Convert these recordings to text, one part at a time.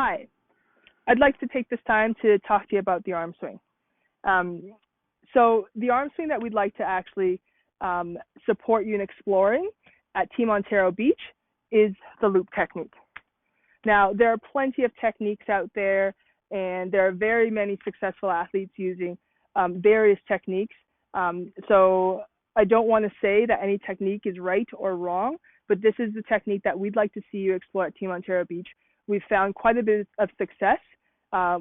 Hi, I'd like to take this time to talk to you about the arm swing. Um, so the arm swing that we'd like to actually support you in exploring at Team Ontario Beach is the loop technique. Now, there are plenty of techniques out there, and there are very many successful athletes using various techniques. So I don't want to say that any technique is right or wrong, but this is the technique that we'd like to see you explore at Team Ontario Beach. We've found quite a bit of success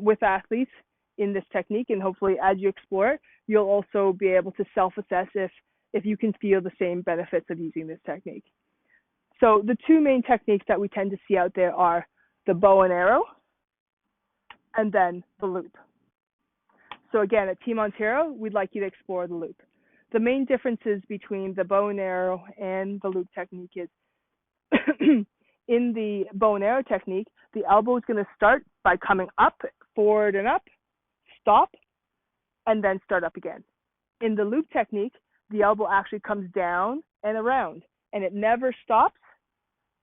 with athletes in this technique, and hopefully as you explore it, you'll also be able to self-assess if you can feel the same benefits of using this technique. So the two main techniques that we tend to see out there are the bow and arrow and then the loop. So again, at Team Ontario, we'd like you to explore the loop. The main differences between the bow and arrow and the loop technique is in the bow and arrow technique, the elbow is going to start by coming up, forward and up, stop, and then start up again. In the loop technique, the elbow actually comes down and around, and it never stops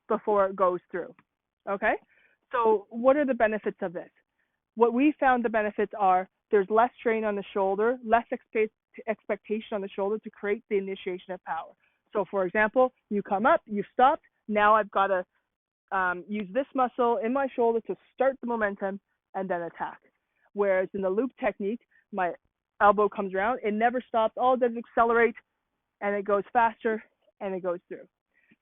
before it goes through. Okay? So what are the benefits of this? What we found the benefits are there's less strain on the shoulder, less expectation on the shoulder to create the initiation of power. So for example, you come up, you've stopped, now I've got to use this muscle in my shoulder to start the momentum and then attack. Whereas in the loop technique, my elbow comes around, it never stops, all it does is accelerate, and it goes faster, and it goes through.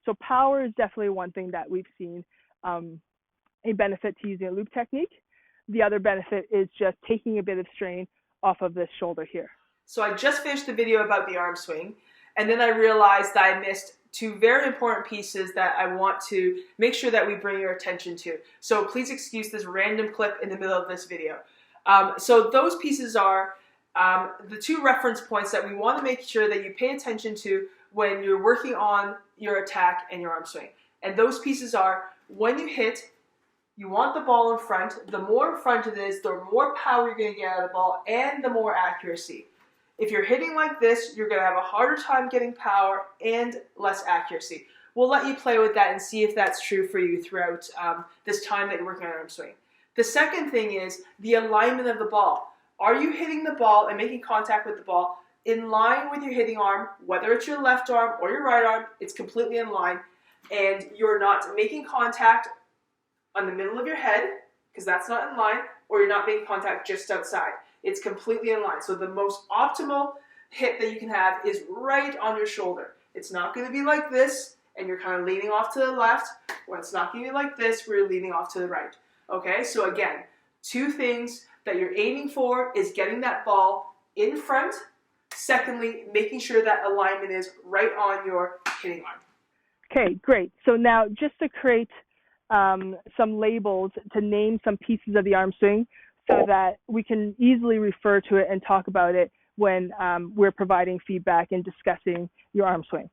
So power is definitely one thing that we've seen a benefit to using a loop technique. The other benefit is just taking a bit of strain off of this shoulder here. So I just finished the video about the arm swing, and then I realized that I missed two very important pieces that I want to make sure that we bring your attention to. So please excuse this random clip in the middle of this video. So those pieces are the two reference points that we want to make sure that you pay attention to when you're working on your attack and your arm swing. And those pieces are, when you hit, you want the ball in front. The more in front it is, the more power you're going to get out of the ball and the more accuracy. If you're hitting like this, you're going to have a harder time getting power and less accuracy. We'll let you play with that and see if that's true for you throughout this time that you're working on arm swing. The second thing is the alignment of the ball. Are you hitting the ball and making contact with the ball in line with your hitting arm, whether it's your left arm or your right arm, it's completely in line, and you're not making contact on the middle of your head, because that's not in line, or you're not making contact just outside. It's completely in line. So the most optimal hit that you can have is right on your shoulder. It's not going to be like this, and you're kind of leaning off to the left, or it's not going to be like this, where you're leaning off to the right. Okay, so again, two things that you're aiming for is getting that ball in front. Secondly, making sure that alignment is right on your hitting arm. Okay, great. So now just to create some labels to name some pieces of the arm swing so that we can easily refer to it and talk about it when we're providing feedback and discussing your arm swing.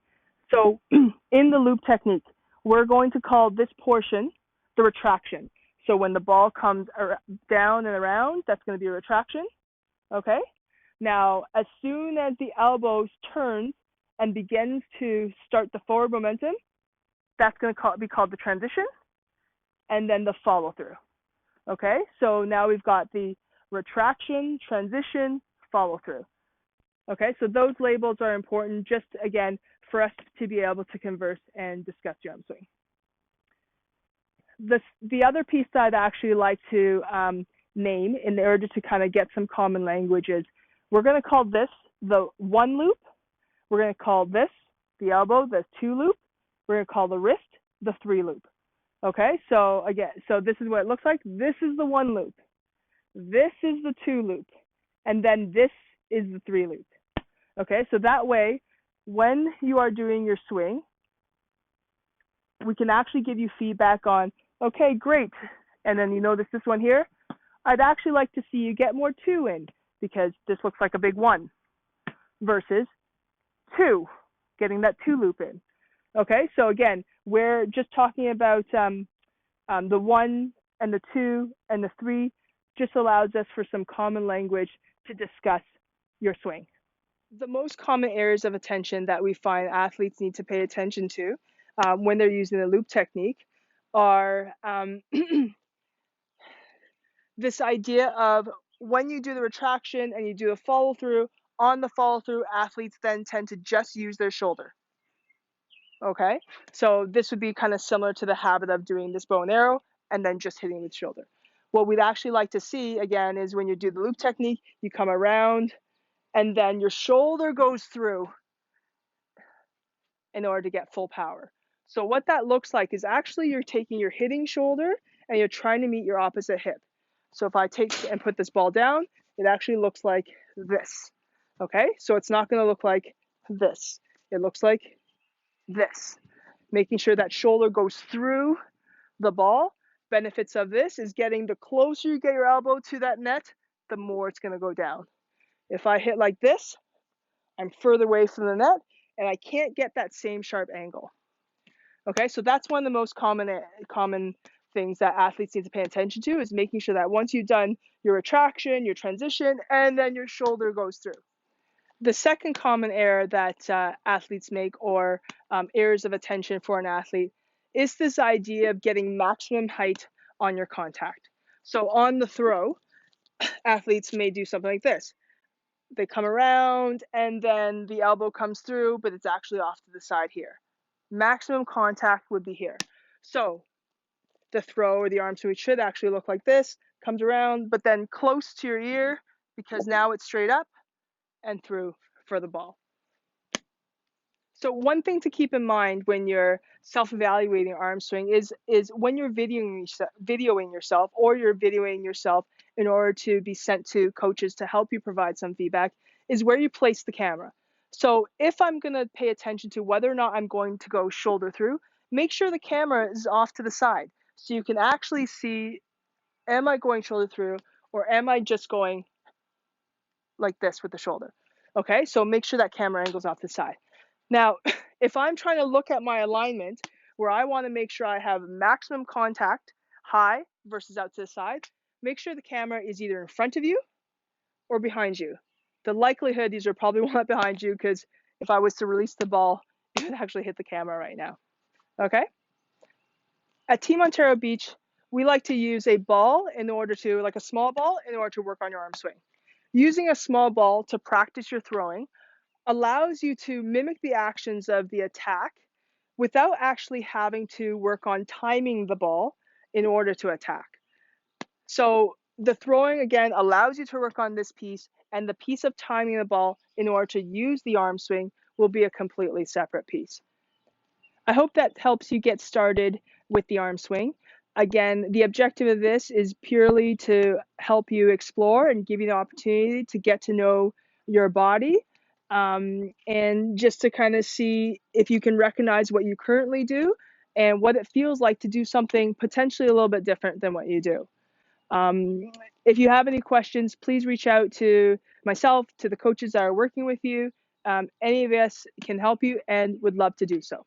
So in the loop technique, we're going to call this portion the retraction. So when the ball comes down and around, that's going to be a retraction. Okay? Now, as soon as the elbow turns and begins to start the forward momentum, that's going to be called the transition, and then the follow through. Okay, so now we've got the retraction, transition, follow through. Okay, so those labels are important just, again, for us to be able to converse and discuss your arm swing. The other piece that I'd actually like to name in order to kind of get some common language is we're going to call this the one loop. We're going to call this, the elbow, the two loop. We're going to call the wrist the three loop. Okay, so again, so this is what it looks like. This is the one loop. This is the two loop. And then this is the three loop. Okay, so that way, when you are doing your swing, we can actually give you feedback on, okay, great. And then you notice this one here. I'd actually like to see you get more two in because this looks like a big one versus two, getting that two loop in. Okay, so again, we're just talking about the one and the two and the three just allows us for some common language to discuss your swing. The most common areas of attention that we find athletes need to pay attention to when they're using the loop technique are this idea of when you do the retraction and you do a follow through, on the follow through, athletes then tend to just use their shoulder. Okay, so this would be kind of similar to the habit of doing this bow and arrow and then just hitting with shoulder. What we'd actually like to see again is when you do the loop technique, you come around and then your shoulder goes through in order to get full power. So what that looks like is actually you're taking your hitting shoulder and you're trying to meet your opposite hip. So if I take and put this ball down, it actually looks like this. Okay, so it's not going to look like this. It looks like this. Making sure that shoulder goes through the ball. Benefits of this is getting the closer you get your elbow to that net, the more it's going to go down. If I hit like this, I'm further away from the net and I can't get that same sharp angle. Okay, so that's one of the most common things that athletes need to pay attention to, is making sure that once you've done your retraction, your transition, and then your shoulder goes through. The second common error that athletes make, or errors of attention for an athlete, is this idea of getting maximum height on your contact. So on the throw, athletes may do something like this. They come around and then the elbow comes through, but it's actually off to the side here. Maximum contact would be here. So the throw or the arm swing should actually look like this, comes around, but then close to your ear, because now it's straight up and through for the ball. So one thing to keep in mind when you're self-evaluating arm swing is when you're videoing yourself, or you're videoing yourself in order to be sent to coaches to help you provide some feedback, is where you place the camera. So if I'm going to pay attention to whether or not I'm going to go shoulder through, make sure the camera is off to the side so you can actually see, am I going shoulder through or am I just going like this with the shoulder? Okay, so make sure that camera angle's off the side. Now, if I'm trying to look at my alignment where I want to make sure I have maximum contact, high versus out to the side, make sure the camera is either in front of you or behind you. The likelihood is you're probably want behind you, because if I was to release the ball, it would actually hit the camera right now. Okay? At Team Ontario Beach, we like to use a ball like a small ball, in order to work on your arm swing. Using a small ball to practice your throwing allows you to mimic the actions of the attack without actually having to work on timing the ball in order to attack. So the throwing, again, allows you to work on this piece, and the piece of timing the ball in order to use the arm swing will be a completely separate piece. I hope that helps you get started with the arm swing. Again, the objective of this is purely to help you explore and give you the opportunity to get to know your body, and just to kind of see if you can recognize what you currently do and what it feels like to do something potentially a little bit different than what you do. If you have any questions, please reach out to myself, to the coaches that are working with you. Any of us can help you and would love to do so.